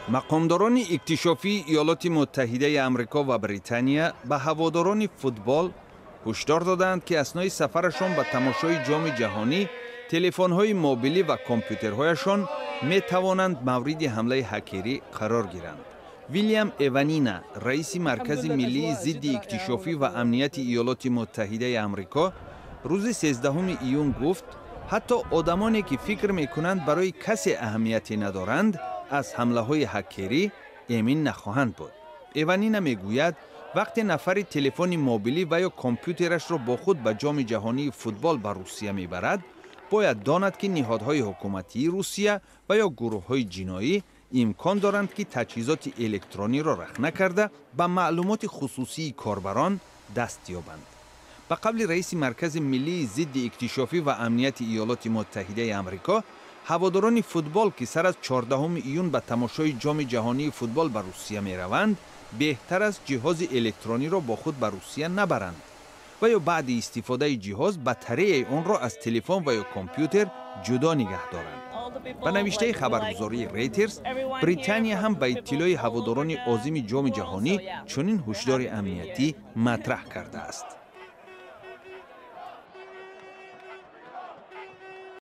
مقامداران اکتشافی ایالات متحده آمریکا و بریتانیا به هواداران فوتبال هشدار دادند که اثنای سفرشان به تماشای جام جهانی تلفن‌های موبیلی و کامپیوترهایشان می توانند مورد حمله هکری قرار گیرند. ویلیام ایوانینا، رئیس مرکز ملی ضد اکتشافی و امنیت ایالات متحده آمریکا، روز 13 ایون گفت حتی آدمانی که فکر می‌کنند برای کسی اهمیتی ندارند از حمله های هکری امین نخواهند بود. ایوانینا میگوید وقتی نفری تلفن موبیلی و یا کامپیوترش را با خود به جام جهانی فوتبال به روسیه میبرد، باید داند که نهادهای حکومتی روسیه و یا گروه‌های جنایی امکان دارند که تجهیزات الکترونی را رخنه کرده به معلومات خصوصی کاربران دست یابند. به قبل رئیس مرکز ملی ضد اکتشافی و امنیت ایالات متحده آمریکا، هواداران فوتبال که سر از 14 ایون به تماشای جام جهانی فوتبال به روسیه می روند، بهتر از جهاز الکترونی را با خود به روسیه نبرند و یا بعد استفاده جهاز بطری آن را از تلفن و یا کامپیوتر جدا نگه دارند. به نوشته خبرگزاری ریترز، بریتانیا هم به اطلاع هواداران عازم جام جهانی چنین هشدار امنیتی مطرح کرده است.